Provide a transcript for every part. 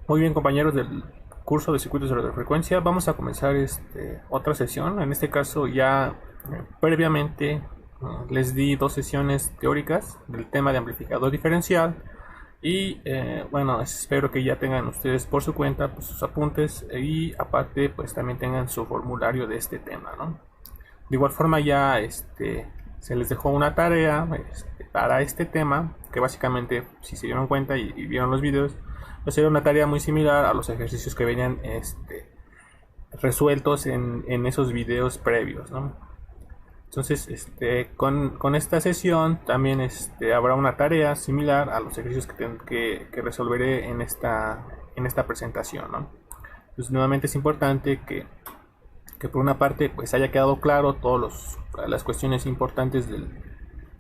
Muy bien, compañeros del curso de circuitos de radiofrecuencia, vamos a comenzar otra sesión. En este caso ya previamente les di dos sesiones teóricas del tema de amplificador diferencial y bueno, espero que ya tengan ustedes por su cuenta pues, sus apuntes y aparte pues también tengan su formulario de este tema, ¿no? De igual forma ya se les dejó una tarea para este tema, que básicamente si se dieron cuenta y vieron los videos, pues era una tarea muy similar a los ejercicios que venían resueltos en esos videos previos, ¿no? Entonces, con esta sesión también habrá una tarea similar a los ejercicios que resolveré en esta presentación, ¿no? Pues nuevamente es importante que por una parte pues haya quedado claro todas las cuestiones importantes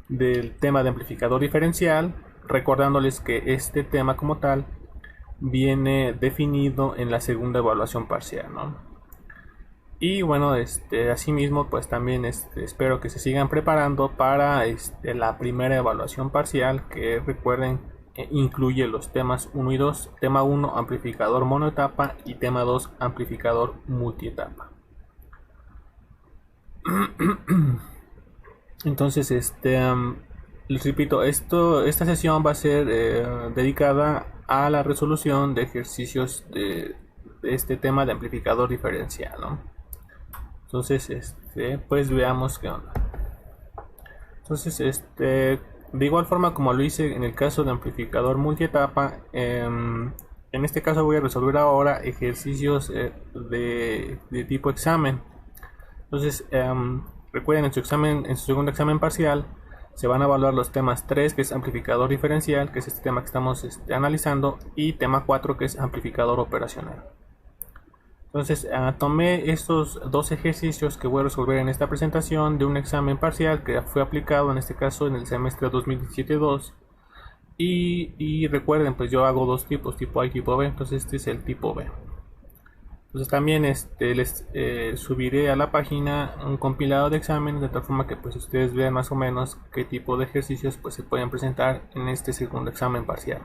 del tema de amplificador diferencial, recordándoles que este tema como tal viene definido en la segunda evaluación parcial, ¿no? Y bueno, asimismo pues también espero que se sigan preparando para la primera evaluación parcial, que recuerden incluye los temas 1 y 2, tema 1 amplificador monoetapa y tema 2 amplificador multietapa. Entonces, les repito, esta sesión va a ser dedicada a la resolución de ejercicios de este tema de amplificador diferencial, ¿no? Entonces, pues veamos qué onda. Entonces, de igual forma como lo hice en el caso de amplificador multietapa, en este caso voy a resolver ahora ejercicios de tipo examen. Entonces, recuerden, en su segundo examen parcial se van a evaluar los temas 3, que es amplificador diferencial, que es este tema que estamos analizando, y tema 4, que es amplificador operacional. Entonces, tomé estos dos ejercicios que voy a resolver en esta presentación de un examen parcial que fue aplicado en este caso en el semestre 2017-2. Y recuerden, pues yo hago dos tipos, tipo A y tipo B, entonces este es el tipo B. Entonces también les subiré a la página un compilado de exámenes de tal forma que pues ustedes vean más o menos qué tipo de ejercicios pues se pueden presentar en este segundo examen parcial.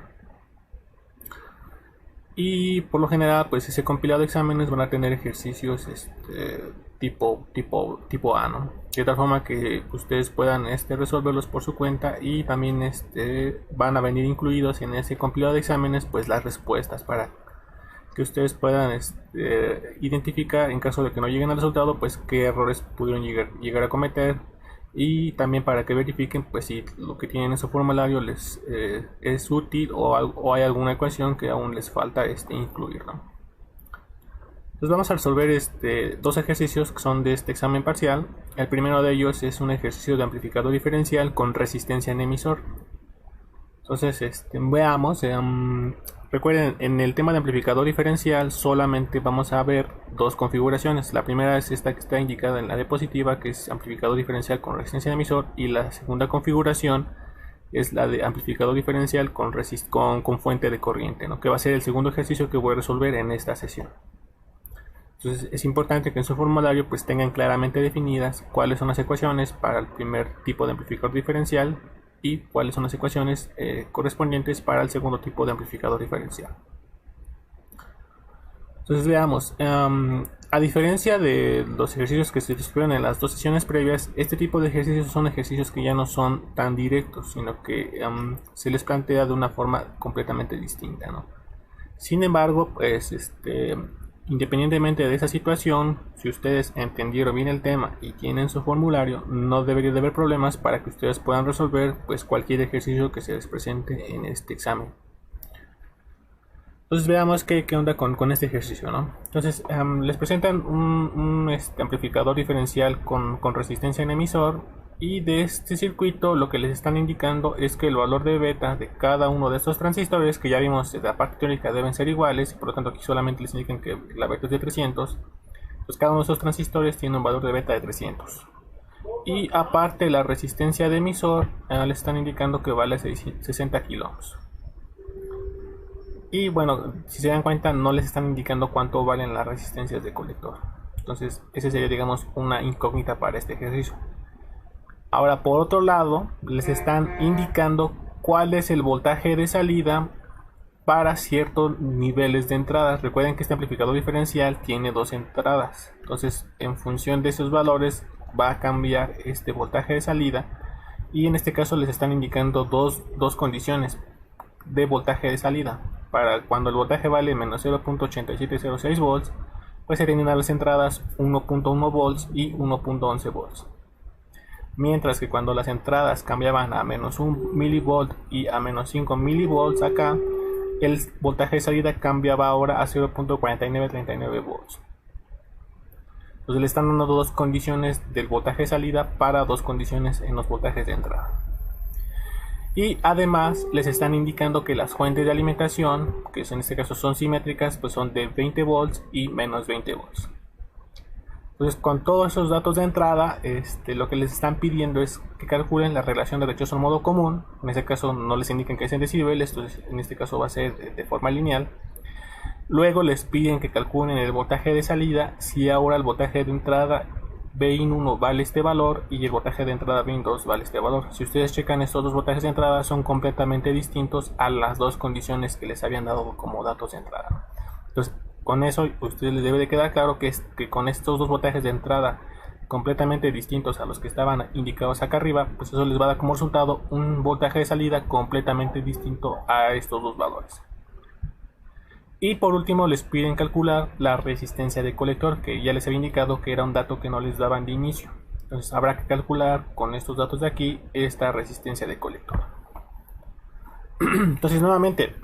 Y por lo general pues ese compilado de exámenes van a tener ejercicios tipo A, ¿no? De tal forma que ustedes puedan resolverlos por su cuenta, y también van a venir incluidos en ese compilado de exámenes pues las respuestas para que ustedes puedan identificar, en caso de que no lleguen al resultado, pues qué errores pudieron llegar a cometer, y también para que verifiquen pues si lo que tienen en su formulario les es útil o hay alguna ecuación que aún les falta incluir, ¿no? Entonces vamos a resolver dos ejercicios que son de este examen parcial. El primero de ellos es un ejercicio de amplificador diferencial con resistencia en emisor. Entonces, veamos. Recuerden, en el tema de amplificador diferencial solamente vamos a ver dos configuraciones. La primera es esta que está indicada en la diapositiva, que es amplificador diferencial con resistencia en emisor, y la segunda configuración es la de amplificador diferencial con fuente de corriente, ¿no? Que va a ser el segundo ejercicio que voy a resolver en esta sesión. Entonces es importante que en su formulario pues tengan claramente definidas cuáles son las ecuaciones para el primer tipo de amplificador diferencial y cuáles son las ecuaciones correspondientes para el segundo tipo de amplificador diferencial. Entonces veamos, a diferencia de los ejercicios que se discutieron en las dos sesiones previas, este tipo de ejercicios son ejercicios que ya no son tan directos, sino que se les plantea de una forma completamente distinta, ¿no? Sin embargo, pues independientemente de esa situación, si ustedes entendieron bien el tema y tienen su formulario, no debería de haber problemas para que ustedes puedan resolver pues cualquier ejercicio que se les presente en este examen. Entonces veamos qué onda con este ejercicio, ¿no? Entonces les presentan un amplificador diferencial con resistencia en emisor, y de este circuito lo que les están indicando es que el valor de beta de cada uno de estos transistores, que ya vimos de la parte teórica, deben ser iguales, y por lo tanto aquí solamente les indican que la beta es de 300. Pues cada uno de estos transistores tiene un valor de beta de 300. Y aparte la resistencia de emisor les están indicando que vale 60 kiloohms. Y bueno, si se dan cuenta no les están indicando cuánto valen las resistencias de colector. Entonces ese sería, digamos, una incógnita para este ejercicio. Ahora, por otro lado, les están indicando cuál es el voltaje de salida para ciertos niveles de entradas. Recuerden que este amplificador diferencial tiene dos entradas, entonces en función de esos valores va a cambiar este voltaje de salida, y en este caso les están indicando dos condiciones de voltaje de salida. Para cuando el voltaje vale menos 0.8706 volts, pues se tienen a las entradas 1.1 volts y 1.11 volts. Mientras que cuando las entradas cambiaban a menos 1 milivolt y a menos 5 milivolts, acá el voltaje de salida cambiaba ahora a 0.4939 volts. Entonces le están dando dos condiciones del voltaje de salida para dos condiciones en los voltajes de entrada. Y además les están indicando que las fuentes de alimentación, que en este caso son simétricas, pues son de 20 volts y menos 20 volts. Entonces, con todos esos datos de entrada, lo que les están pidiendo es que calculen la relación de rechazo en modo común. En este caso no les indican que es en decibeles, entonces en este caso va a ser de forma lineal. Luego les piden que calculen el voltaje de salida, si ahora el voltaje de entrada Vin1 vale este valor y el voltaje de entrada Vin2 vale este valor. Si ustedes checan, estos dos voltajes de entrada son completamente distintos a las dos condiciones que les habían dado como datos de entrada. Entonces, con eso a ustedes les debe de quedar claro que con estos dos voltajes de entrada completamente distintos a los que estaban indicados acá arriba, pues eso les va a dar como resultado un voltaje de salida completamente distinto a estos dos valores. Y por último les piden calcular la resistencia de colector, que ya les había indicado que era un dato que no les daban de inicio. Entonces habrá que calcular con estos datos de aquí esta resistencia de colector. Entonces nuevamente,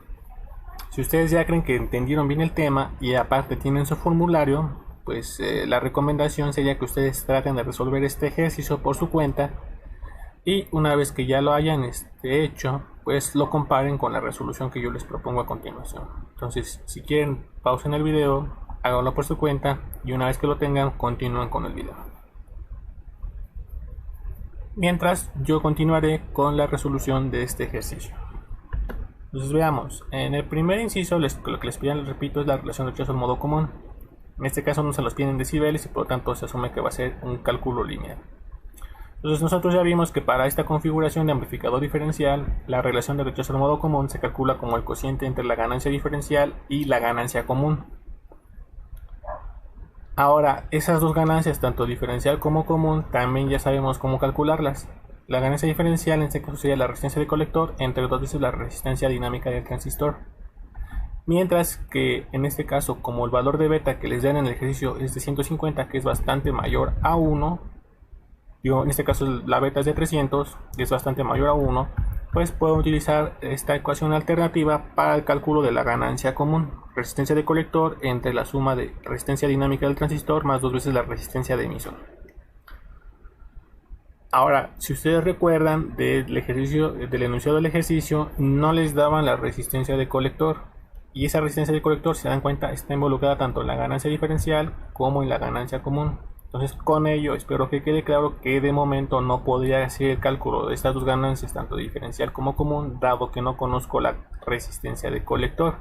si ustedes ya creen que entendieron bien el tema y aparte tienen su formulario, pues la recomendación sería que ustedes traten de resolver este ejercicio por su cuenta, y una vez que ya lo hayan hecho, pues lo comparen con la resolución que yo les propongo a continuación. Entonces, si quieren, pausen el video, háganlo por su cuenta y una vez que lo tengan, continúen con el video. Mientras, yo continuaré con la resolución de este ejercicio. Entonces veamos, en el primer inciso lo que les piden, les repito, es la relación de rechazo en modo común. En este caso no se los piden en decibeles y por lo tanto se asume que va a ser un cálculo lineal. Entonces nosotros ya vimos que para esta configuración de amplificador diferencial, la relación de rechazo en modo común se calcula como el cociente entre la ganancia diferencial y la ganancia común. Ahora, esas dos ganancias, tanto diferencial como común, también ya sabemos cómo calcularlas. La ganancia diferencial en este caso sería la resistencia de colector entre dos veces la resistencia dinámica del transistor. Mientras que en este caso, como el valor de beta que les dan en el ejercicio es de 150, que es bastante mayor a 1, en este caso la beta es de 300 y es bastante mayor a 1, pues puedo utilizar esta ecuación alternativa para el cálculo de la ganancia común. Resistencia de colector entre la suma de resistencia dinámica del transistor más dos veces la resistencia de emisión. Ahora, si ustedes recuerdan del enunciado del ejercicio, no les daban la resistencia de colector. Y esa resistencia de colector, si se dan cuenta, está involucrada tanto en la ganancia diferencial como en la ganancia común. Entonces, con ello, espero que quede claro que de momento no podría hacer el cálculo de estas dos ganancias, tanto diferencial como común, dado que no conozco la resistencia de colector.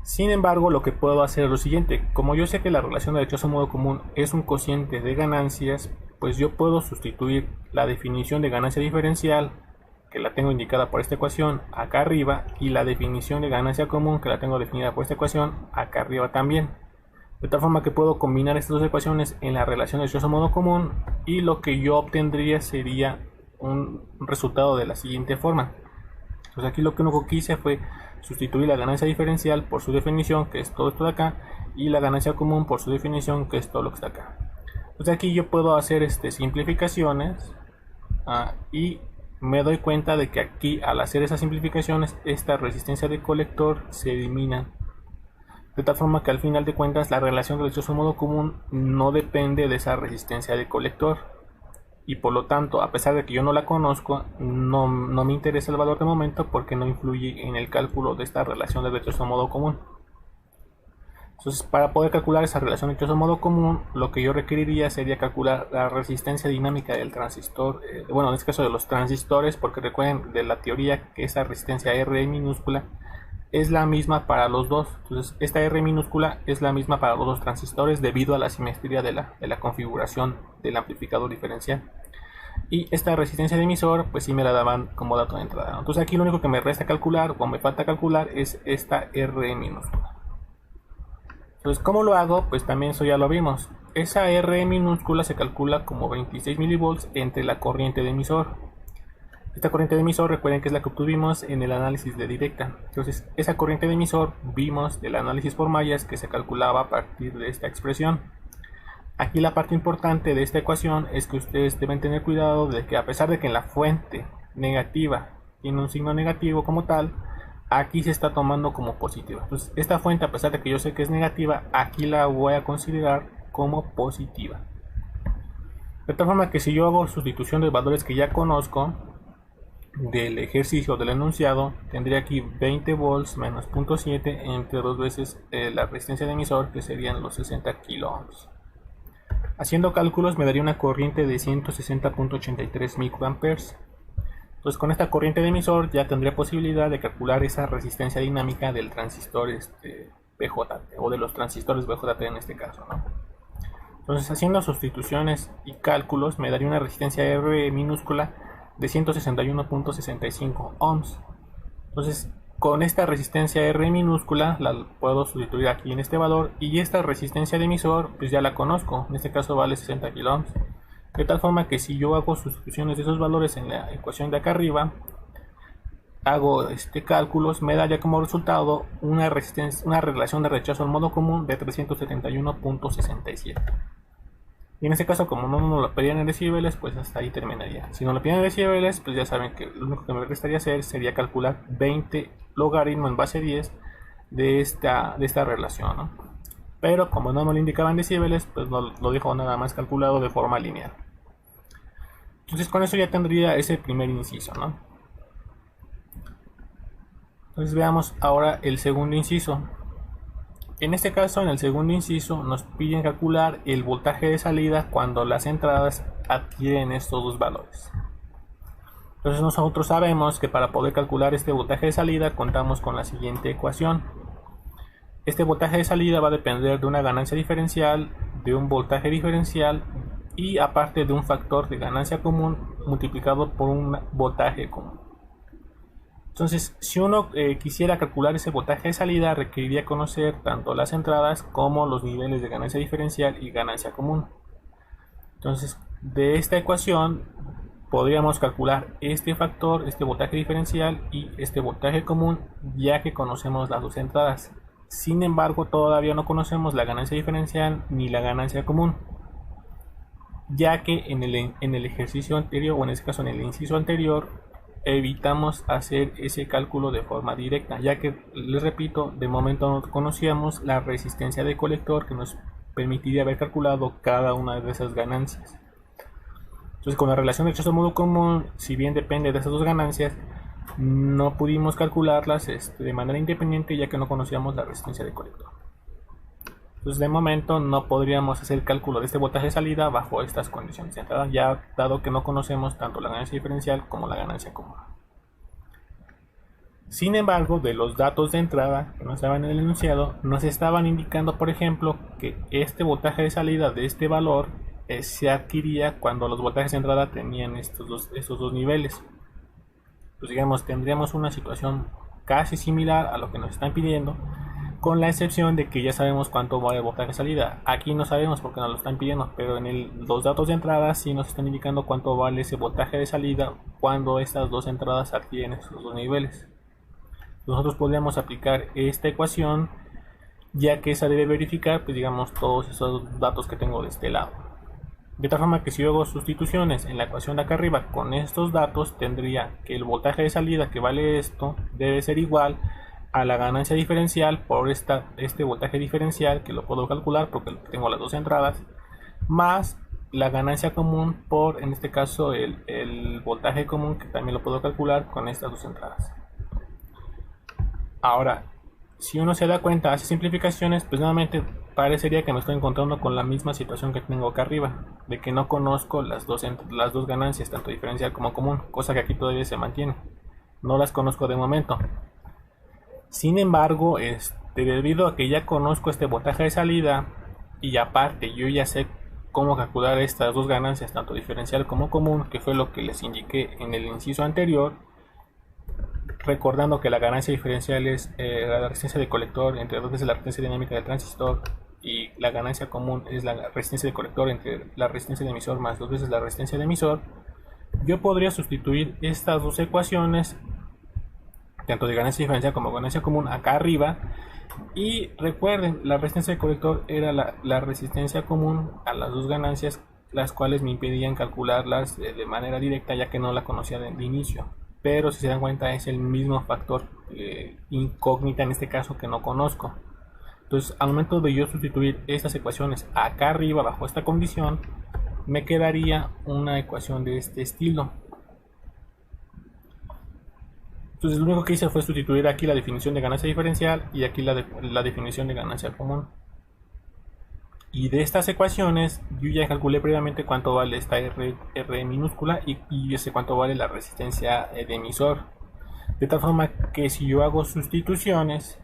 Sin embargo, lo que puedo hacer es lo siguiente. Como yo sé que la relación de rechazo en modo común es un cociente de ganancias, pues yo puedo sustituir la definición de ganancia diferencial, que la tengo indicada por esta ecuación, acá arriba, y la definición de ganancia común, que la tengo definida por esta ecuación, acá arriba también. De tal forma que puedo combinar estas dos ecuaciones en la relación de rechazo en modo común, y lo que yo obtendría sería un resultado de la siguiente forma. Entonces aquí lo que único que hice fue sustituir la ganancia diferencial por su definición, que es todo esto de acá, y la ganancia común por su definición, que es todo lo que está acá. Entonces aquí yo puedo hacer simplificaciones y me doy cuenta de que aquí, al hacer esas simplificaciones, esta resistencia de colector se elimina, de tal forma que al final de cuentas la relación de rechazo en modo común no depende de esa resistencia de colector, y por lo tanto, a pesar de que yo no la conozco, no me interesa el valor de momento porque no influye en el cálculo de esta relación de rechazo en modo común. Entonces, para poder calcular esa relación de rechazo en modo común, lo que yo requeriría sería calcular la resistencia dinámica del transistor, bueno, en este caso de los transistores, porque recuerden de la teoría que esa resistencia R minúscula es la misma para los dos. Entonces, esta R minúscula es la misma para los dos transistores debido a la simetría de la configuración del amplificador diferencial. Y esta resistencia de emisor, pues sí me la daban como dato de entrada, ¿no? Entonces aquí lo único que me resta calcular o me falta calcular es esta R minúscula. Entonces, ¿cómo lo hago? Pues también eso ya lo vimos. Esa R minúscula se calcula como 26 milivolts entre la corriente de emisor. Esta corriente de emisor, recuerden que es la que obtuvimos en el análisis de directa. Entonces, esa corriente de emisor vimos del análisis por mallas que se calculaba a partir de esta expresión. Aquí la parte importante de esta ecuación es que ustedes deben tener cuidado de que a pesar de que en la fuente negativa tiene un signo negativo como tal, aquí se está tomando como positiva. Entonces, esta fuente, a pesar de que yo sé que es negativa, aquí la voy a considerar como positiva. De tal forma que si yo hago sustitución de valores que ya conozco del ejercicio del enunciado, tendría aquí 20 volts menos 0.7 entre dos veces la resistencia de emisor, que serían los 60 kilo ohms. Haciendo cálculos me daría una corriente de 160.83 microamperes. Entonces, con esta corriente de emisor ya tendría posibilidad de calcular esa resistencia dinámica del transistor BJT, o de los transistores BJT en este caso, ¿no? Entonces, haciendo sustituciones y cálculos me daría una resistencia R minúscula de 161.65 ohms. Entonces, con esta resistencia R minúscula la puedo sustituir aquí en este valor, y esta resistencia de emisor pues ya la conozco, en este caso vale 60 kilo ohms. De tal forma que si yo hago sustituciones de esos valores en la ecuación de acá arriba, hago cálculos, me da ya como resultado una relación de rechazo al modo común de 371.67. Y en este caso, como no nos lo pedían en decibeles, pues hasta ahí terminaría. Si no lo piden en decibeles, pues ya saben que lo único que me restaría hacer sería calcular 20 logaritmo en base 10 de esta relación, ¿no? Pero como no me lo indicaban decibeles, pues lo dejo nada más calculado de forma lineal. Entonces con eso ya tendría ese primer inciso, ¿no? Entonces veamos ahora el segundo inciso. En este caso, en el segundo inciso, nos piden calcular el voltaje de salida cuando las entradas adquieren estos dos valores. Entonces nosotros sabemos que para poder calcular este voltaje de salida contamos con la siguiente ecuación. Este voltaje de salida va a depender de una ganancia diferencial, de un voltaje diferencial y aparte de un factor de ganancia común multiplicado por un voltaje común. Entonces, si uno quisiera calcular ese voltaje de salida, requeriría conocer tanto las entradas como los niveles de ganancia diferencial y ganancia común. Entonces, de esta ecuación podríamos calcular este factor, este voltaje diferencial y este voltaje común, ya que conocemos las dos entradas. Sin embargo, todavía no conocemos la ganancia diferencial ni la ganancia común, ya que en el ejercicio anterior, o en este caso en el inciso anterior, evitamos hacer ese cálculo de forma directa, ya que, les repito, de momento no conocíamos la resistencia de colector que nos permitiría haber calculado cada una de esas ganancias. Entonces, con la relación de rechazo modo común, si bien depende de esas dos ganancias, no pudimos calcularlas de manera independiente, ya que no conocíamos la resistencia de colector. Entonces, de momento no podríamos hacer el cálculo de este voltaje de salida bajo estas condiciones de entrada, ya dado que no conocemos tanto la ganancia diferencial como la ganancia común. Sin embargo, de los datos de entrada que nos daban en el enunciado, nos estaban indicando, por ejemplo, que este voltaje de salida de este valor se adquiría cuando los voltajes de entrada tenían estos dos niveles. Pues digamos, tendríamos una situación casi similar a lo que nos están pidiendo, con la excepción de que ya sabemos cuánto vale el voltaje de salida. Aquí no sabemos porque nos lo están pidiendo, pero en los datos de entrada sí nos están indicando cuánto vale ese voltaje de salida cuando estas dos entradas adquieren estos dos niveles. Nosotros podríamos aplicar esta ecuación, ya que esa debe verificar, pues digamos, todos esos datos que tengo de este lado. De tal forma que si yo hago sustituciones en la ecuación de acá arriba con estos datos, tendría que el voltaje de salida que vale esto debe ser igual a la ganancia diferencial por este voltaje diferencial, que lo puedo calcular porque tengo las dos entradas, más la ganancia común por, en este caso, el voltaje común, que también lo puedo calcular con estas dos entradas. Ahora, si uno se da cuenta, hace simplificaciones, pues nuevamente parecería que me estoy encontrando con la misma situación que tengo acá arriba, de que no conozco las dos ganancias, tanto diferencial como común, cosa que aquí todavía se mantiene. No las conozco de momento. Sin embargo, debido a que ya conozco este voltaje de salida y aparte yo ya sé cómo calcular estas dos ganancias, tanto diferencial como común, que fue lo que les indiqué en el inciso anterior, recordando que la ganancia diferencial es la resistencia de colector entre dos veces la resistencia dinámica del transistor, y la ganancia común es la resistencia de colector entre la resistencia de emisor más dos veces la resistencia de emisor. Yo podría sustituir estas dos ecuaciones, tanto de ganancia diferencial como ganancia común, acá arriba. Y recuerden, la resistencia de colector era la resistencia común a las dos ganancias, las cuales me impedían calcularlas de manera directa, ya que no la conocía de inicio. Pero si se dan cuenta, es el mismo factor incógnita en este caso que no conozco. Entonces, al momento de yo sustituir estas ecuaciones acá arriba bajo esta condición, me quedaría una ecuación de este estilo. Entonces lo único que hice fue sustituir aquí la definición de ganancia diferencial y aquí la definición de ganancia común. Y de estas ecuaciones yo ya calculé previamente cuánto vale esta R minúscula y sé cuánto vale la resistencia de emisor. De tal forma que si yo hago sustituciones,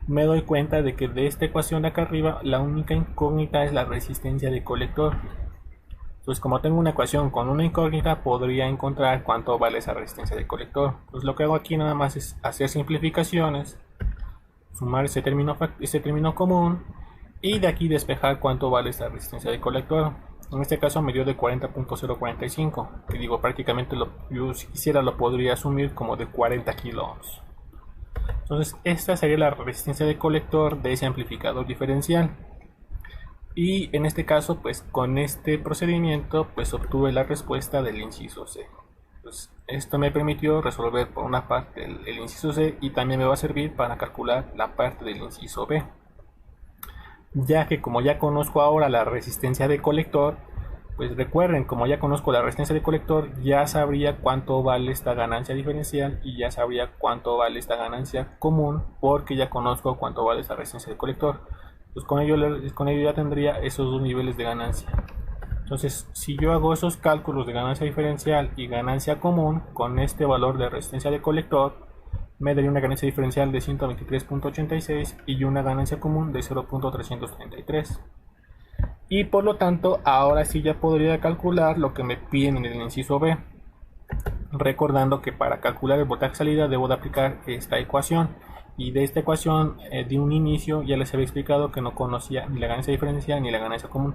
me doy cuenta de que de esta ecuación de acá arriba la única incógnita es la resistencia de colector. Entonces, como tengo una ecuación con una incógnita, podría encontrar cuánto vale esa resistencia de colector. Pues lo que hago aquí nada más es hacer simplificaciones, sumar ese término común y de aquí despejar cuánto vale esa resistencia de colector. En este caso me dio de 40.045, que digo prácticamente yo si quisiera lo podría asumir como de 40 kilo ohms. Entonces esta sería la resistencia de colector de ese amplificador diferencial. Y en este caso, pues con este procedimiento, pues obtuve la respuesta del inciso C. Pues esto me permitió resolver por una parte el inciso C y también me va a servir para calcular la parte del inciso B. Ya que como ya conozco ahora la resistencia de colector, pues recuerden, como ya conozco la resistencia de colector, ya sabría cuánto vale esta ganancia diferencial y ya sabría cuánto vale esta ganancia común, porque ya conozco cuánto vale esta resistencia de colector. Pues con ello ya tendría esos dos niveles de ganancia. Entonces, si yo hago esos cálculos de ganancia diferencial y ganancia común con este valor de resistencia de colector, me daría una ganancia diferencial de 123.86 y una ganancia común de 0.333. Y por lo tanto, ahora sí ya podría calcular lo que me piden en el inciso B. Recordando que para calcular el voltaje salida debo de aplicar esta ecuación. Y de esta ecuación de un inicio ya les había explicado que no conocía ni la ganancia diferencial ni la ganancia común,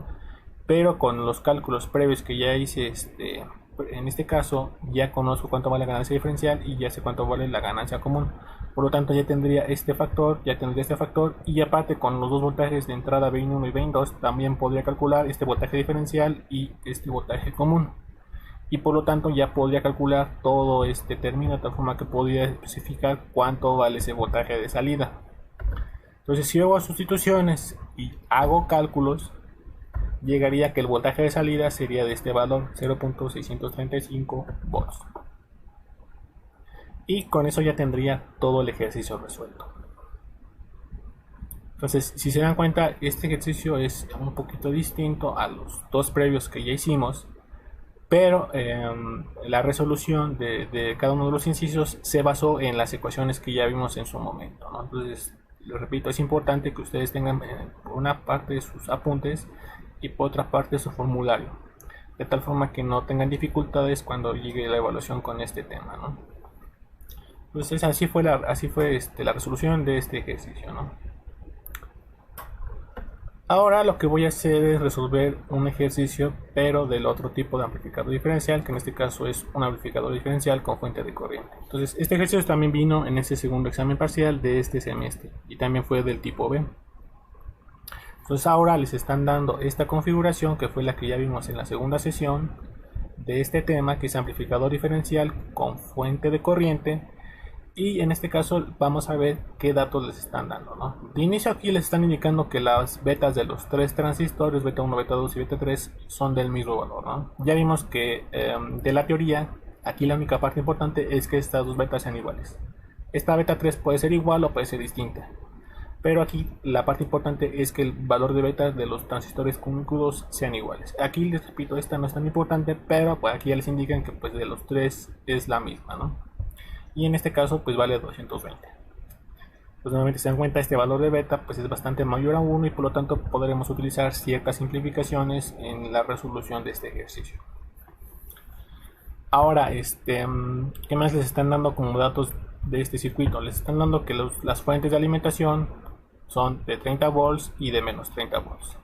pero con los cálculos previos que ya hice en este caso ya conozco cuánto vale la ganancia diferencial y ya sé cuánto vale la ganancia común. Por lo tanto ya tendría este factor, y aparte con los dos voltajes de entrada B1 y B2 también podría calcular este voltaje diferencial y este voltaje común. Y por lo tanto ya podría calcular todo este término de tal forma que podría especificar cuánto vale ese voltaje de salida. Entonces si hago sustituciones y hago cálculos, llegaría a que el voltaje de salida sería de este valor, 0.635 volts. Y con eso ya tendría todo el ejercicio resuelto. Entonces si se dan cuenta, este ejercicio es un poquito distinto a los dos previos que ya hicimos. Pero la resolución de cada uno de los incisos se basó en las ecuaciones que ya vimos en su momento, ¿no? Entonces, lo repito, es importante que ustedes tengan por una parte sus apuntes y por otra parte su formulario, de tal forma que no tengan dificultades cuando llegue la evaluación con este tema, ¿no? Entonces, así fue la resolución de este ejercicio, ¿no? Ahora lo que voy a hacer es resolver un ejercicio, pero del otro tipo de amplificador diferencial, que en este caso es un amplificador diferencial con fuente de corriente. Entonces, este ejercicio también vino en este segundo examen parcial de este semestre y también fue del tipo B. Entonces, ahora les están dando esta configuración que fue la que ya vimos en la segunda sesión de este tema, que es amplificador diferencial con fuente de corriente. Y en este caso vamos a ver qué datos les están dando, ¿no? De inicio aquí les están indicando que las betas de los tres transistores, beta 1, beta 2 y beta 3, son del mismo valor, ¿no? Ya vimos que de la teoría, aquí la única parte importante es que estas dos betas sean iguales. Esta beta 3 puede ser igual o puede ser distinta. Pero aquí la parte importante es que el valor de beta de los transistores con Q2 sean iguales. Aquí les repito, esta no es tan importante, pero pues aquí ya les indican que pues de los tres es la misma, ¿no? Y en este caso pues vale 220. Pues nuevamente se dan cuenta, este valor de beta pues es bastante mayor a 1 y por lo tanto podremos utilizar ciertas simplificaciones en la resolución de este ejercicio. Ahora, ¿qué más les están dando como datos de este circuito? Les están dando que las fuentes de alimentación son de 30 volts y de menos 30 volts.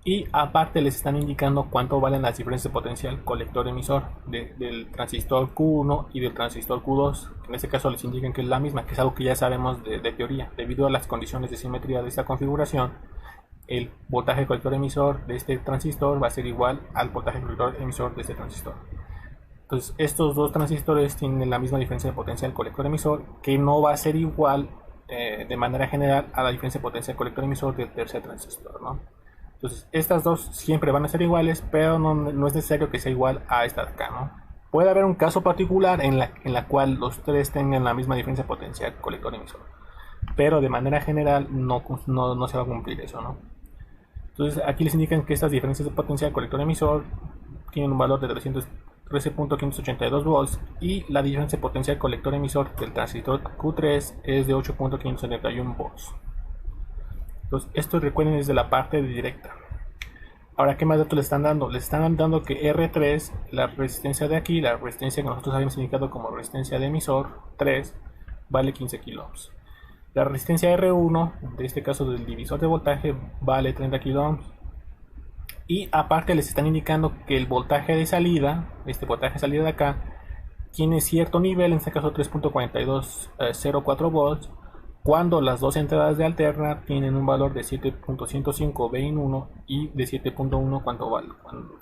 Y aparte les están indicando cuánto valen las diferencias de potencial colector-emisor del transistor Q1 y del transistor Q2. En este caso les indican que es la misma, que es algo que ya sabemos de teoría. Debido a las condiciones de simetría de esta configuración, el voltaje colector-emisor de este transistor va a ser igual al voltaje colector-emisor de este transistor. Entonces estos dos transistores tienen la misma diferencia de potencial colector-emisor, que no va a ser igual de manera general a la diferencia de potencial colector-emisor del tercer transistor, ¿no? Entonces estas dos siempre van a ser iguales, pero no es necesario que sea igual a esta de acá, ¿no? Puede haber un caso particular en la cual los tres tengan la misma diferencia potencial colector-emisor, pero de manera general no se va a cumplir eso, ¿no? Entonces aquí les indican que estas diferencias de potencial colector-emisor tienen un valor de 13.582 volts y la diferencia de potencial colector-emisor del transistor Q3 es de 8.571 volts. Entonces, esto recuerden desde la parte directa. Ahora, ¿qué más datos les están dando? Les están dando que R3, la resistencia de aquí, la resistencia que nosotros habíamos indicado como resistencia de emisor 3, vale 15 kilo ohms. La resistencia R1, de este caso del divisor de voltaje, vale 30 kilo ohms. Y aparte les están indicando que el voltaje de salida, este voltaje de salida de acá, tiene cierto nivel, en este caso 3.4204 volts, cuando las dos entradas de alterna tienen un valor de 7.105 Vin1 y de 7.1 cuando vale,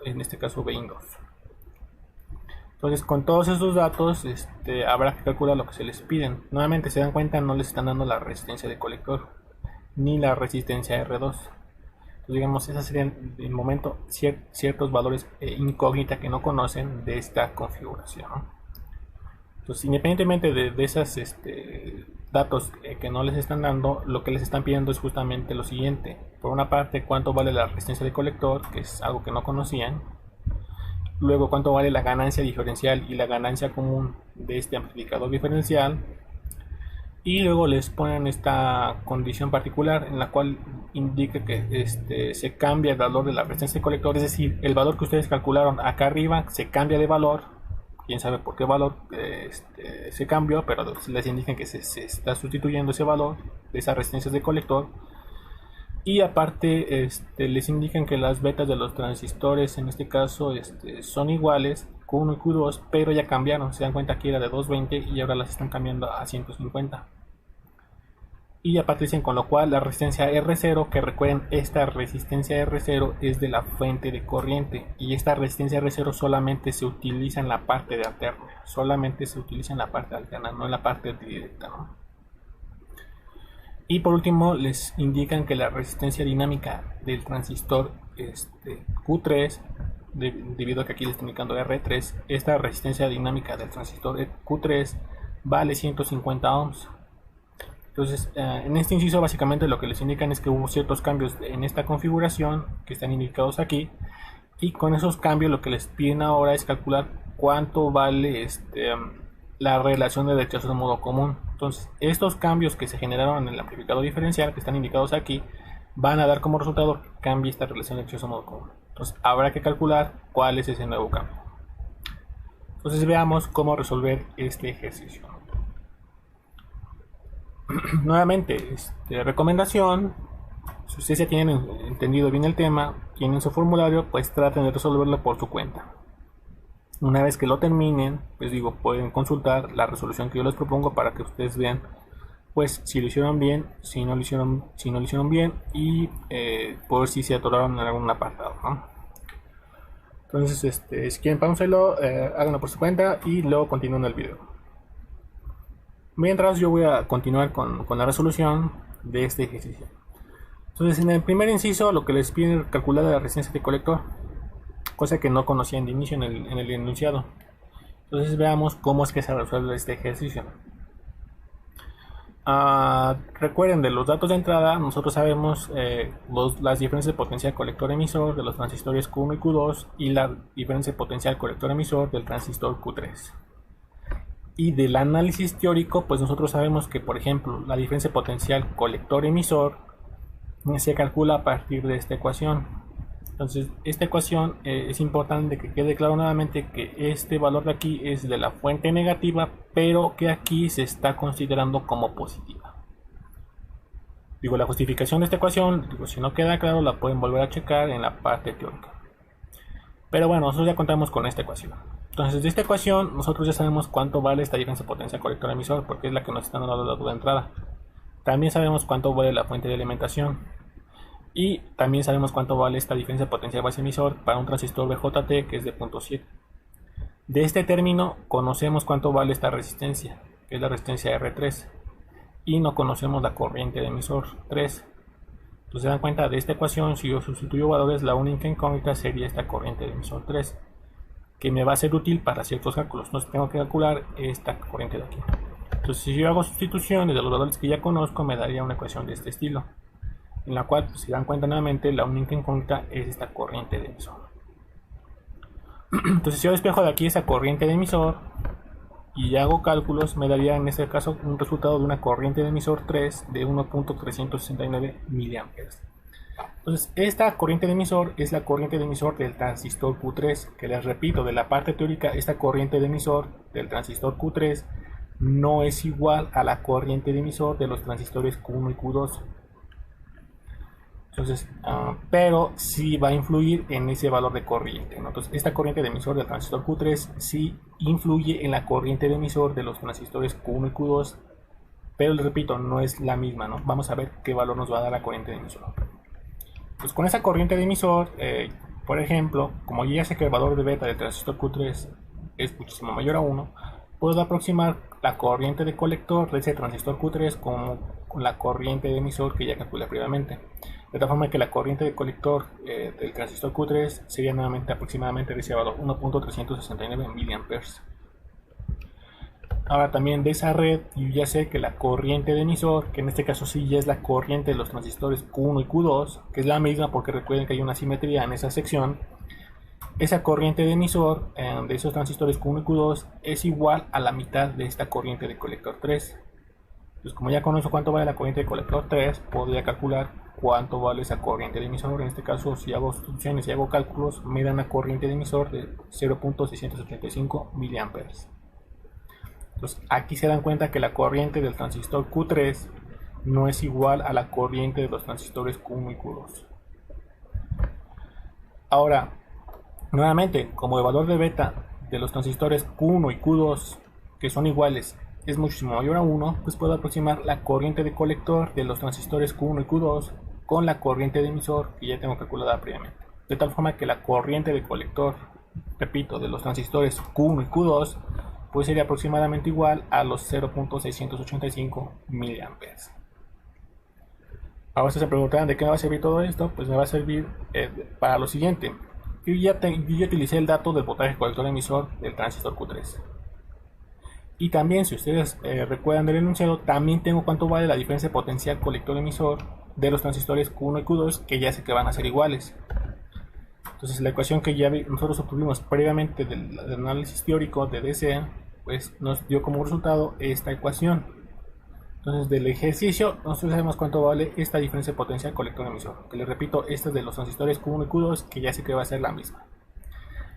en este caso Vin2. Entonces con todos esos datos habrá que calcular lo que se les piden. Nuevamente se dan cuenta, no les están dando la resistencia de colector ni la resistencia R2. Entonces, digamos, esas serían de momento ciertos valores incógnita que no conocen de esta configuración, ¿no? Entonces, independientemente de esos datos que no les están dando, lo que les están pidiendo es justamente lo siguiente. Por una parte, cuánto vale la resistencia de colector, que es algo que no conocían. Luego, cuánto vale la ganancia diferencial y la ganancia común de este amplificador diferencial. Y luego les ponen esta condición particular en la cual indica que se cambia el valor de la resistencia de colector. Es decir, el valor que ustedes calcularon acá arriba se cambia de valor. Quién sabe por qué valor se cambió, pero les indican que se está sustituyendo ese valor de esas resistencias de colector. Y aparte les indican que las betas de los transistores en este caso son iguales, Q1 y Q2, pero ya cambiaron. Se dan cuenta que era de 220 y ahora las están cambiando a 150. Y aparte dicen con lo cual la resistencia R0, que recuerden, esta resistencia R0 es de la fuente de corriente y esta resistencia R0 solamente se utiliza en la parte de alterna, solamente se utiliza en la parte alterna, no en la parte directa, ¿no? Y por último les indican que la resistencia dinámica del transistor Q3, debido a que aquí les están indicando R3, esta resistencia dinámica del transistor Q3 vale 150 ohms. Entonces, en este inciso básicamente lo que les indican es que hubo ciertos cambios en esta configuración que están indicados aquí, y con esos cambios lo que les piden ahora es calcular cuánto vale la relación de rechazo de modo común. Entonces, estos cambios que se generaron en el amplificador diferencial que están indicados aquí van a dar como resultado que cambie esta relación de rechazo de modo común. Entonces, habrá que calcular cuál es ese nuevo cambio. Entonces, veamos cómo resolver este ejercicio. Nuevamente, recomendación: si ustedes ya tienen entendido bien el tema, tienen su formulario, pues traten de resolverlo por su cuenta. Una vez que lo terminen, pues digo, pueden consultar la resolución que yo les propongo para que ustedes vean, pues si lo hicieron bien, si no lo hicieron bien, y por si se atoraron en algún apartado, ¿no? Entonces, si quieren pausarlo, háganlo por su cuenta y luego continúen el video. Mientras yo voy a continuar con la resolución de este ejercicio. Entonces, en el primer inciso lo que les piden es calcular la resistencia de colector, cosa que no conocían de inicio en el enunciado. Entonces veamos cómo es que se resuelve este ejercicio. Recuerden, de los datos de entrada nosotros sabemos las diferencias de potencial colector emisor de los transistores Q1 y Q2 y la diferencia de potencial colector emisor del transistor Q3. Y del análisis teórico, pues nosotros sabemos que, por ejemplo, la diferencia potencial colector-emisor se calcula a partir de esta ecuación. Entonces, esta ecuación es importante que quede claro nuevamente que este valor de aquí es de la fuente negativa, pero que aquí se está considerando como positiva. Digo, la justificación de esta ecuación, digo, si no queda claro, la pueden volver a checar en la parte teórica. Pero bueno, nosotros ya contamos con esta ecuación. Entonces, de esta ecuación, nosotros ya sabemos cuánto vale esta diferencia potencial colector-emisor, porque es la que nos está dando la duda de entrada. También sabemos cuánto vale la fuente de alimentación. Y también sabemos cuánto vale esta diferencia potencial base-emisor para un transistor BJT que es de 0.7. De este término conocemos cuánto vale esta resistencia, que es la resistencia R3. Y no conocemos la corriente de emisor 3. Entonces se dan cuenta de esta ecuación, si yo sustituyo valores, la única incógnita sería esta corriente de emisor 3, que me va a ser útil para ciertos cálculos. Entonces tengo que calcular esta corriente de aquí. Entonces si yo hago sustituciones de los valores que ya conozco, me daría una ecuación de este estilo, en la cual, pues, si dan cuenta nuevamente, la única incógnita es esta corriente de emisor. Entonces si yo despejo de aquí esa corriente de emisor y hago cálculos, me daría en este caso un resultado de una corriente de emisor 3 de 1.369 mA. Entonces esta corriente de emisor es la corriente de emisor del transistor Q3, que les repito, de la parte teórica, esta corriente de emisor del transistor Q3 no es igual a la corriente de emisor de los transistores Q1 y Q2. Entonces, pero sí va a influir en ese valor de corriente, ¿no? Entonces, esta corriente de emisor del transistor Q3 sí influye en la corriente de emisor de los transistores Q1 y Q2, pero les repito, no es la misma, ¿no? Vamos a ver qué valor nos va a dar la corriente de emisor. Pues con esa corriente de emisor, por ejemplo, como yo ya sé que el valor de beta del transistor Q3 es muchísimo mayor a 1, puedo aproximar la corriente de colector de ese transistor Q3 con la corriente de emisor que ya calculé previamente. De tal forma que la corriente de colector del transistor Q3 sería nuevamente aproximadamente de ese valor, 1.369 mA. Ahora también de esa red yo ya sé que la corriente de emisor, que en este caso sí ya es la corriente de los transistores Q1 y Q2, que es la misma porque recuerden que hay una simetría en esa sección, esa corriente de emisor de esos transistores Q1 y Q2 es igual a la mitad de esta corriente de colector 3. Entonces, como ya conozco cuánto vale la corriente de colector 3, podría calcular cuánto vale esa corriente de emisor. En este caso, si hago sustituciones y hago cálculos, me dan una corriente de emisor de 0.685 mA. Entonces, aquí se dan cuenta que la corriente del transistor Q3 no es igual a la corriente de los transistores Q1 y Q2. Ahora, nuevamente, como el valor de beta de los transistores Q1 y Q2, que son iguales, es muchísimo mayor a 1, pues puedo aproximar la corriente de colector de los transistores Q1 y Q2 con la corriente de emisor que ya tengo calculada previamente. De tal forma que la corriente de colector, repito, de los transistores Q1 y Q2, pues sería aproximadamente igual a los 0.685 mA. Ahora se preguntarán de qué me va a servir todo esto. Pues me va a servir para lo siguiente. Yo ya utilicé el dato del voltaje colector emisor del transistor Q3. Y también, si ustedes recuerdan del enunciado, también tengo cuánto vale la diferencia potencial colector emisor de los transistores Q1 y Q2, que ya sé que van a ser iguales. Entonces la ecuación que ya nosotros obtuvimos previamente del análisis teórico de DC, pues nos dio como resultado esta ecuación. Entonces del ejercicio nosotros sabemos cuánto vale esta diferencia potencial colector emisor, que les repito, esta es de los transistores Q1 y Q2, que ya sé que va a ser la misma.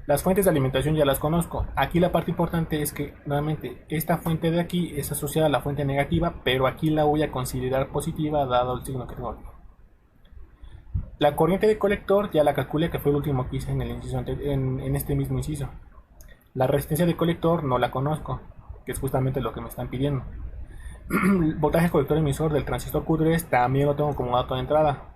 Las fuentes de alimentación ya las conozco. Aquí la parte importante es que nuevamente esta fuente de aquí es asociada a la fuente negativa, pero aquí la voy a considerar positiva dado el signo que tengo aquí. La corriente de colector ya la calculé, que fue el último que hice en el inciso en este mismo inciso. La resistencia de colector no la conozco, que es justamente lo que me están pidiendo. El voltaje colector emisor del transistor Q3 también lo tengo como dato de entrada.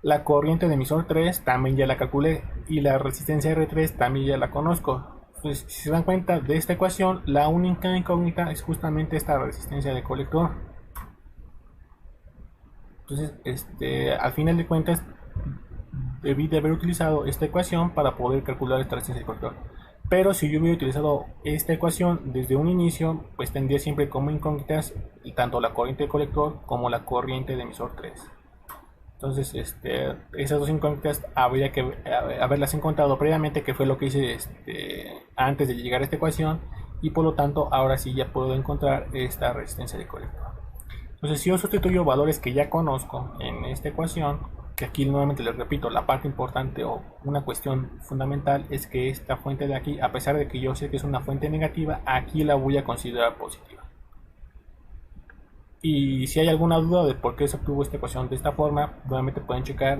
La corriente de emisor 3 también ya la calculé, y la resistencia R3 también ya la conozco. Pues si se dan cuenta de esta ecuación, la única incógnita es justamente esta resistencia de colector. Entonces, al final de cuentas, debí de haber utilizado esta ecuación para poder calcular esta resistencia de colector. Pero si yo hubiera utilizado esta ecuación desde un inicio, pues tendría siempre como incógnitas tanto la corriente de colector como la corriente de emisor 3. Entonces, esas dos incógnitas habría que haberlas encontrado previamente, que fue lo que hice antes de llegar a esta ecuación, y por lo tanto ahora sí ya puedo encontrar esta resistencia de colector. Entonces, si yo sustituyo valores que ya conozco en esta ecuación, que aquí nuevamente les repito, la parte importante o una cuestión fundamental es que esta fuente de aquí, a pesar de que yo sé que es una fuente negativa, aquí la voy a considerar positiva. Y si hay alguna duda de por qué se obtuvo esta ecuación de esta forma, nuevamente pueden checar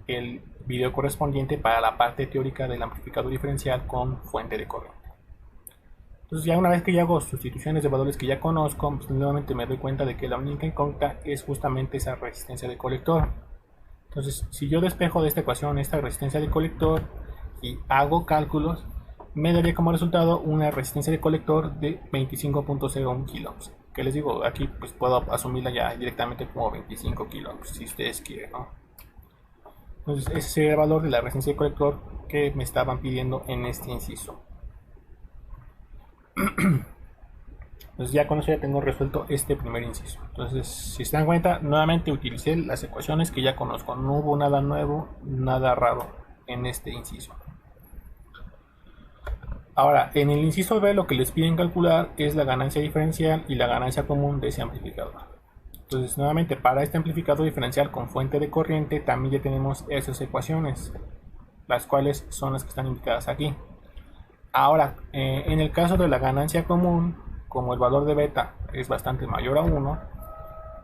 el video correspondiente para la parte teórica del amplificador diferencial con fuente de corriente. Entonces, ya una vez que ya hago sustituciones de valores que ya conozco, pues nuevamente me doy cuenta de que la única incógnita es justamente esa resistencia de colector. Entonces, si yo despejo de esta ecuación esta resistencia de colector y hago cálculos, me daría como resultado una resistencia de colector de 25.01 kiloohms. Que les digo, aquí pues puedo asumirla ya directamente como 25 kiloohms si ustedes quieren, ¿no? Entonces, ese sería el valor de la resistencia de colector que me estaban pidiendo en este inciso. Entonces ya con eso ya tengo resuelto este primer inciso. Entonces, si se dan cuenta, nuevamente utilicé las ecuaciones que ya conozco. No hubo nada nuevo, nada raro en este inciso. Ahora, en el inciso B lo que les piden calcular es la ganancia diferencial y la ganancia común de ese amplificador. Entonces, nuevamente, para este amplificador diferencial con fuente de corriente también ya tenemos esas ecuaciones, las cuales son las que están indicadas aquí. Ahora, en el caso de la ganancia común, como el valor de beta es bastante mayor a 1,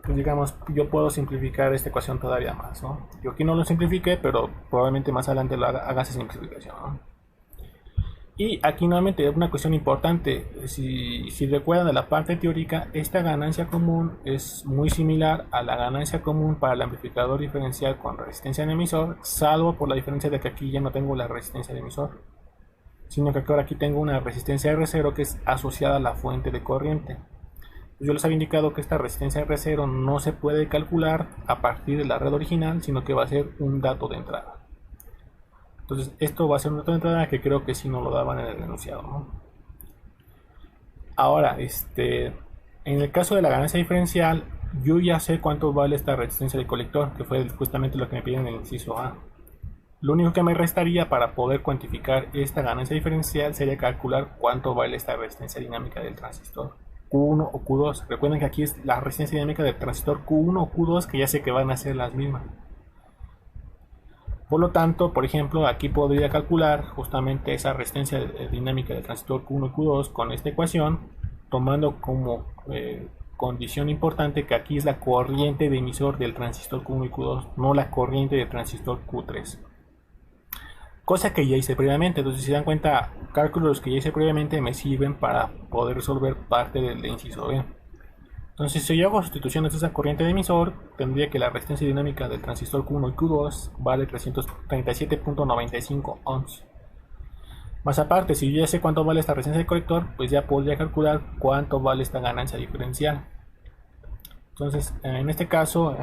pues digamos, yo puedo simplificar esta ecuación todavía más, ¿no? Yo aquí no lo simplifiqué, pero probablemente más adelante lo haga esa simplificación, ¿no? Y aquí nuevamente una cuestión importante, si recuerdan de la parte teórica, esta ganancia común es muy similar a la ganancia común para el amplificador diferencial con resistencia en emisor, salvo por la diferencia de que aquí ya no tengo la resistencia de emisor, sino que ahora aquí tengo una resistencia R0 que es asociada a la fuente de corriente. Yo les había indicado que esta resistencia R0 no se puede calcular a partir de la red original, sino que va a ser un dato de entrada. Entonces esto va a ser un dato de entrada que creo que sí no lo daban en el enunciado, ¿no? Ahora, en el caso de la ganancia diferencial, yo ya sé cuánto vale esta resistencia de colector, que fue justamente lo que me piden en el inciso A. Lo único que me restaría para poder cuantificar esta ganancia diferencial sería calcular cuánto vale esta resistencia dinámica del transistor Q1 o Q2. Recuerden que aquí es la resistencia dinámica del transistor Q1 o Q2, que ya sé que van a ser las mismas. Por lo tanto, por ejemplo, aquí podría calcular justamente esa resistencia dinámica del transistor Q1 y Q2 con esta ecuación, tomando como condición importante que aquí es la corriente de emisor del transistor Q1 y Q2, no la corriente del transistor Q3. Cosa que ya hice previamente. Entonces, si se dan cuenta, cálculos que ya hice previamente me sirven para poder resolver parte del inciso B. Entonces, si yo hago sustituciones de esa corriente de emisor, tendría que la resistencia dinámica del transistor Q1 y Q2 vale 337.95 ohms. Más aparte, si yo ya sé cuánto vale esta resistencia de colector, pues ya podría calcular cuánto vale esta ganancia diferencial. Entonces, en este caso,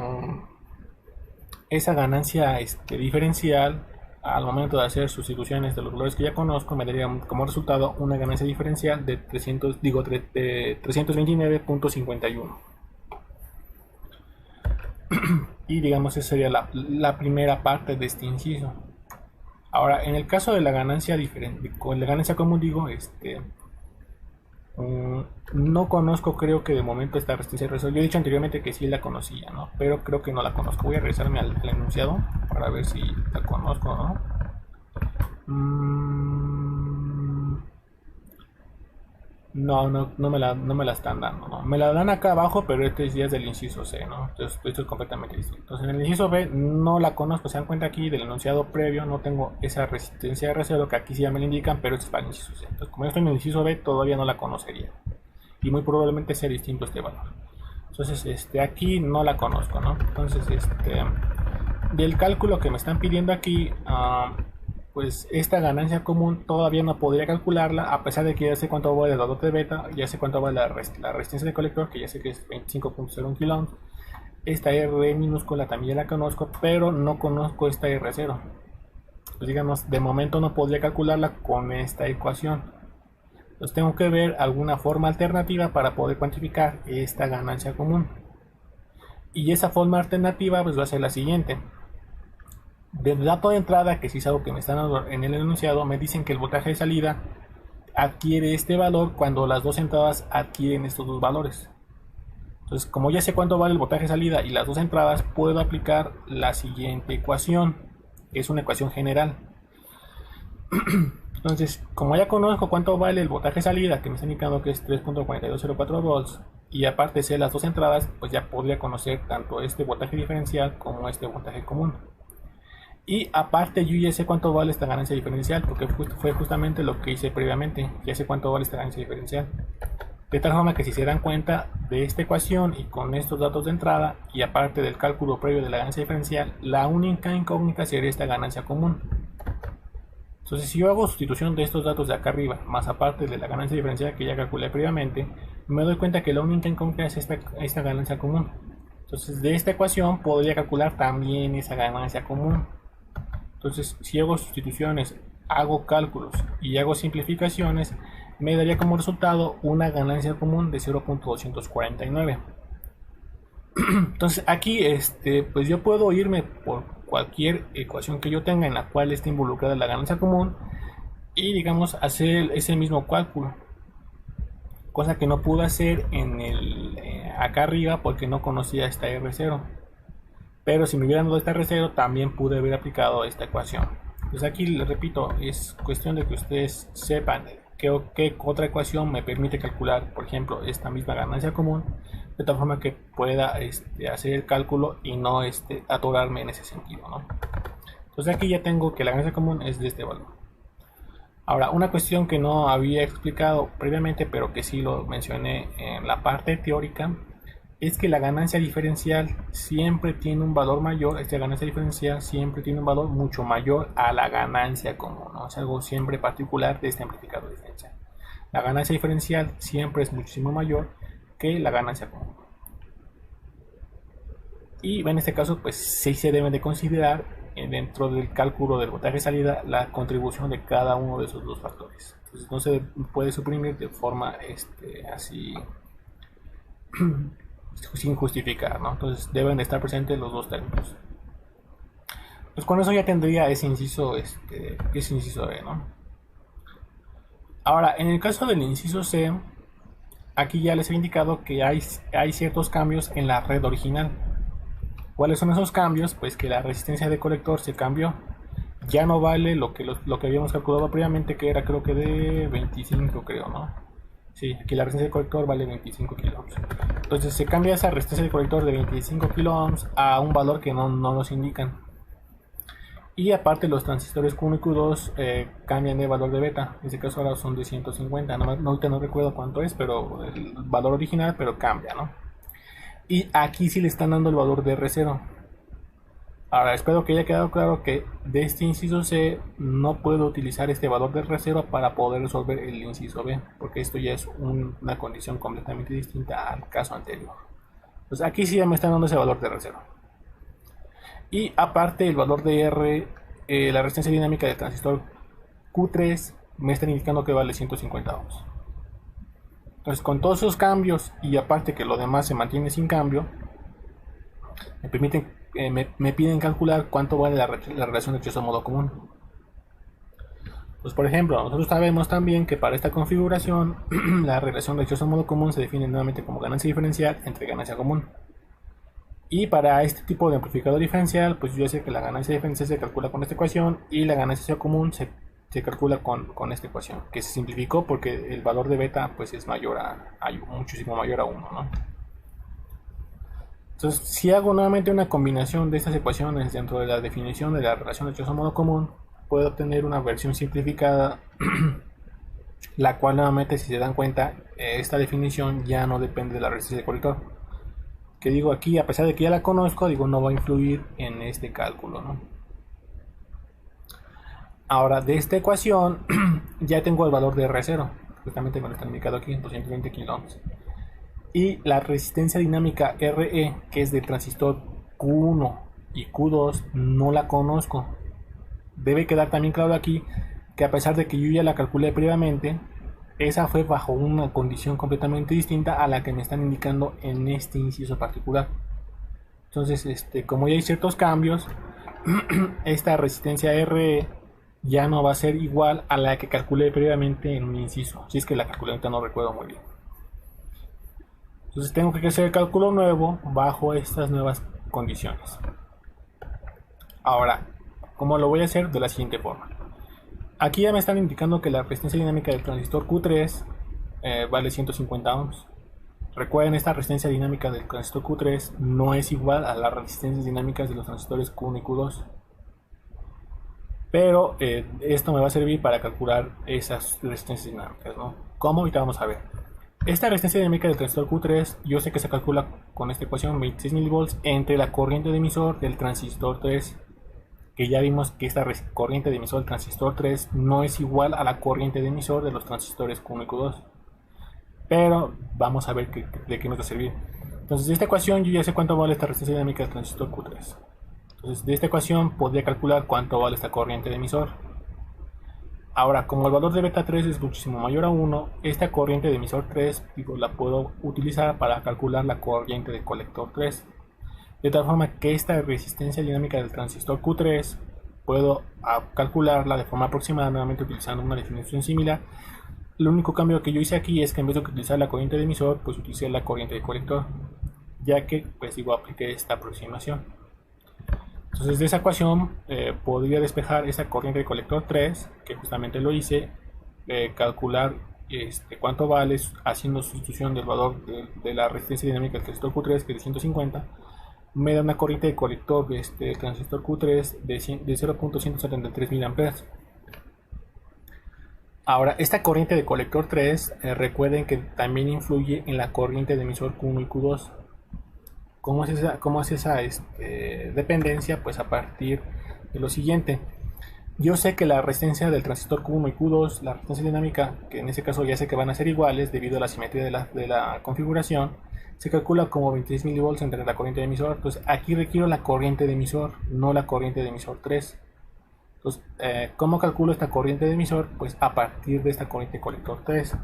esa ganancia diferencial, al momento de hacer sustituciones de los valores que ya conozco, me daría como resultado una ganancia diferencial de 329.51. Y digamos, esa sería la primera parte de este inciso. Ahora, en el caso de la ganancia con la ganancia común, digo, no conozco, creo que de momento esta resistencia de resolución. Yo he dicho anteriormente que sí la conocía, ¿no? Pero creo que no la conozco. Voy a regresarme al enunciado para ver si la conozco, ¿no? No me la están dando, ¿no? Me la dan acá abajo, pero este ya es del inciso C, ¿no? Entonces esto es completamente distinto. Entonces en el inciso B no la conozco. Se dan cuenta aquí del enunciado previo, no tengo esa resistencia de reserva que aquí sí ya me la indican, pero es para el inciso C. Entonces, como yo estoy en el inciso B, todavía no la conocería. Y muy probablemente sea distinto este valor. Entonces, aquí no la conozco, ¿no? Entonces, del cálculo que me están pidiendo aquí, pues esta ganancia común todavía no podría calcularla, a pesar de que ya sé cuánto vale el valor de beta, ya sé cuánto vale la resistencia de colector, que ya sé que es 25.01 kiloohms. Esta R minúscula también la conozco, pero no conozco esta R0. Pues digamos, de momento no podría calcularla con esta ecuación. Entonces tengo que ver alguna forma alternativa para poder cuantificar esta ganancia común. Y esa forma alternativa pues va a ser la siguiente. Del dato de entrada, que sí es algo que me están dando en el enunciado, me dicen que el voltaje de salida adquiere este valor cuando las dos entradas adquieren estos dos valores. Entonces, como ya sé cuánto vale el voltaje salida y las dos entradas, puedo aplicar la siguiente ecuación, que es una ecuación general. Entonces, como ya conozco cuánto vale el voltaje salida, que me está indicando que es 3.4204 volts, y aparte sé las dos entradas, pues ya podría conocer tanto este voltaje diferencial como este voltaje común. Y aparte yo ya sé cuánto vale esta ganancia diferencial, porque fue justamente lo que hice previamente. Ya sé cuánto vale esta ganancia diferencial. De tal forma que si se dan cuenta de esta ecuación y con estos datos de entrada, y aparte del cálculo previo de la ganancia diferencial, la única incógnita sería esta ganancia común. Entonces, si yo hago sustitución de estos datos de acá arriba, más aparte de la ganancia diferencial que ya calculé previamente, me doy cuenta que la única incógnita es esta ganancia común. Entonces, de esta ecuación podría calcular también esa ganancia común. Entonces, si hago sustituciones, hago cálculos y hago simplificaciones, me daría como resultado una ganancia común de 0.249. Entonces, aquí pues yo puedo irme por cualquier ecuación que yo tenga en la cual esté involucrada la ganancia común y, digamos, hacer ese mismo cálculo, cosa que no pude hacer acá arriba porque no conocía esta R0. Pero si me hubieran dado esta R0, también pude haber aplicado esta ecuación. Pues aquí les repito, es cuestión de que ustedes sepan qué otra ecuación me permite calcular, por ejemplo, esta misma ganancia común, de tal forma que pueda hacer el cálculo y no atorarme en ese sentido, ¿no? Entonces aquí ya tengo que la ganancia común es de este valor. Ahora, una cuestión que no había explicado previamente, pero que sí lo mencioné en la parte teórica, es que la ganancia diferencial siempre tiene un valor mayor. Esta ganancia diferencial siempre tiene un valor mucho mayor a la ganancia común, ¿no? Es algo siempre particular de este amplificador diferencial. La ganancia diferencial siempre es muchísimo mayor que la ganancia común. Y en este caso, pues sí se debe de considerar dentro del cálculo del voltaje salida la contribución de cada uno de esos dos factores. Entonces no se puede suprimir de forma así sin justificar, ¿no? Entonces deben estar presentes los dos términos. Pues con eso ya tendría ese inciso, inciso E, ¿no? Ahora, en el caso del inciso C, aquí ya les he indicado que hay ciertos cambios en la red original. ¿Cuáles son esos cambios? Pues que la resistencia de colector se cambió. Ya no vale lo que habíamos calculado previamente, que era creo que de 25, creo, ¿no? Sí, aquí la resistencia de colector vale 25 kiloohms. Entonces se cambia esa resistencia de colector de 25 kiloohms a un valor que no nos indican. Y aparte los transistores Q1 y Q2 cambian de valor de beta. En este caso ahora son de 150. Ahorita no recuerdo cuánto es, pero el valor original, pero cambia, ¿no? Y aquí sí le están dando el valor de R0. Ahora espero que haya quedado claro que de este inciso C no puedo utilizar este valor de R0 para poder resolver el inciso B, porque esto ya es una condición completamente distinta al caso anterior. Pues aquí sí ya me están dando ese valor de R0. Y aparte el valor de R, la resistencia dinámica del transistor Q3 me están indicando que vale 150 ohms. Entonces con todos esos cambios y aparte que lo demás se mantiene sin cambio, me piden calcular cuánto vale la relación de Ricciotto-modo común. Pues por ejemplo, nosotros sabemos también que para esta configuración la relación de Ricciotto-modo común se define nuevamente como ganancia diferencial entre ganancia común. Y para este tipo de amplificador diferencial, pues yo sé que la ganancia diferencial se calcula con esta ecuación y la ganancia común se calcula con esta ecuación, que se simplificó porque el valor de beta pues es mayor muchísimo mayor a 1, ¿no? Entonces, si hago nuevamente una combinación de estas ecuaciones dentro de la definición de la relación de Ricciotto-modo común, puedo obtener una versión simplificada, la cual nuevamente, si se dan cuenta, esta definición ya no depende de la resistencia del colector. Que digo aquí, a pesar de que ya la conozco, digo no va a influir en este cálculo, ¿no? Ahora, de esta ecuación ya tengo el valor de R0, justamente me lo están indicado aquí, 220 kiloohms. Y la resistencia dinámica RE, que es del transistor Q1 y Q2, no la conozco. Debe quedar también claro aquí que a pesar de que yo ya la calculé previamente, esa fue bajo una condición completamente distinta a la que me están indicando en este inciso particular. Entonces, como ya hay ciertos cambios, esta resistencia RE ya no va a ser igual a la que calculé previamente en un inciso, si es que la calculé, no recuerdo muy bien. Entonces tengo que hacer el cálculo nuevo bajo estas nuevas condiciones. Ahora, ¿cómo lo voy a hacer? De la siguiente forma. Aquí ya me están indicando que la resistencia dinámica del transistor Q3 vale 150 ohms. Recuerden, esta resistencia dinámica del transistor Q3 no es igual a las resistencias dinámicas de los transistores Q1 y Q2. Pero esto me va a servir para calcular esas resistencias dinámicas, ¿no? ¿Cómo? Ahorita vamos a ver. Esta resistencia dinámica del transistor Q3, yo sé que se calcula con esta ecuación 26 mV entre la corriente de emisor del transistor 3. Que ya vimos que esta corriente de emisor del transistor 3 no es igual a la corriente de emisor de los transistores Q1 y Q2. Pero vamos a ver de qué nos va a servir. Entonces, de esta ecuación yo ya sé cuánto vale esta resistencia dinámica del transistor Q3. Entonces, de esta ecuación podría calcular cuánto vale esta corriente de emisor. Ahora, como el valor de beta 3 es muchísimo mayor a 1, esta corriente de emisor 3 la puedo utilizar para calcular la corriente de colector 3. De tal forma que esta resistencia dinámica del transistor Q3 puedo calcularla de forma aproximada, nuevamente utilizando una definición similar. El único cambio que yo hice aquí es que en vez de utilizar la corriente de emisor, pues utilicé la corriente de colector, ya que pues digo apliqué esta aproximación. Entonces de esa ecuación podría despejar esa corriente de colector 3, que justamente lo hice, calcular cuánto vale haciendo sustitución del valor de la resistencia dinámica del transistor Q3, que es de 150, me da una corriente de colector de este transistor Q3 de 0.173 mA. Ahora, esta corriente de colector 3, recuerden que también influye en la corriente de emisor Q1 y Q2. ¿Cómo es esa dependencia? Pues a partir de lo siguiente. Yo sé que la resistencia del transistor Q1 y Q2, la resistencia dinámica, que en este caso ya sé que van a ser iguales debido a la simetría de la configuración, se calcula como 26 mV entre la corriente de emisor. Entonces aquí requiero la corriente de emisor, no la corriente de emisor 3. Entonces, ¿cómo calculo esta corriente de emisor? Pues a partir de esta corriente de colector 3.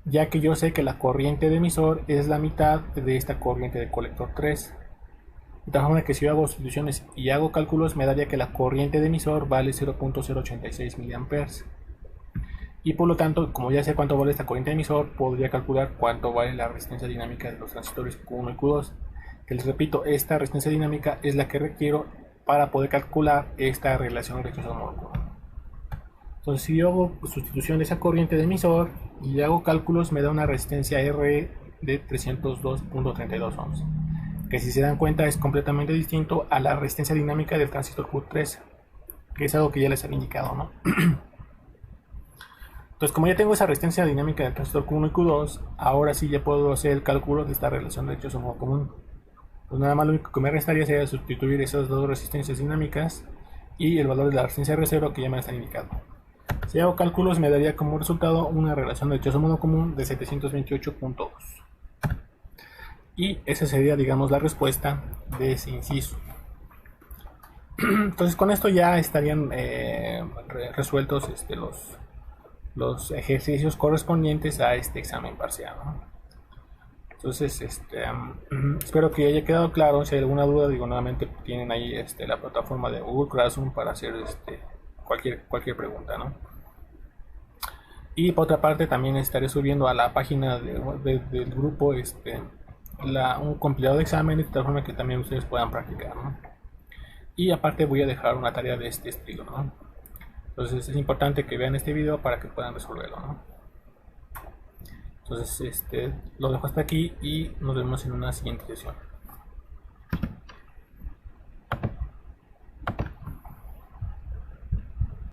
Ya que yo sé que la corriente de emisor es la mitad de esta corriente de colector 3. De tal forma que si yo hago sustituciones y hago cálculos, me daría que la corriente de emisor vale 0.086 mA. Y por lo tanto, como ya sé cuánto vale esta corriente de emisor, podría calcular cuánto vale la resistencia dinámica de los transistores Q1 y Q2. Que les repito, esta resistencia dinámica es la que requiero para poder calcular esta relación rechazo-módulo. Entonces, si yo hago sustitución de esa corriente de emisor y hago cálculos, me da una resistencia R de 302.32 ohms. Que si se dan cuenta es completamente distinto a la resistencia dinámica del transistor Q3, que es algo que ya les había indicado, ¿no? Entonces, como ya tengo esa resistencia dinámica del transistor Q1 y Q2, ahora sí ya puedo hacer el cálculo de esta relación de rechazo-módulo común. Pues nada más lo único que me restaría sería sustituir esas dos resistencias dinámicas y el valor de la resistencia R0 que ya me están indicando. Si hago cálculos me daría como resultado una relación de rechazo-módulo común de 728.2. Y esa sería, digamos, la respuesta de ese inciso. Entonces con esto ya estarían resueltos los ejercicios correspondientes a este examen parcial, ¿no? Entonces espero que haya quedado claro. Si hay alguna duda, digo, nuevamente tienen ahí la plataforma de Google Classroom para hacer cualquier pregunta, ¿no? Y por otra parte también estaré subiendo a la página del grupo un compilado de exámenes de tal forma que también ustedes puedan practicar, ¿no? Y aparte voy a dejar una tarea de este estilo, ¿no? Entonces es importante que vean este video para que puedan resolverlo, ¿no? Entonces lo dejo hasta aquí y nos vemos en una siguiente sesión.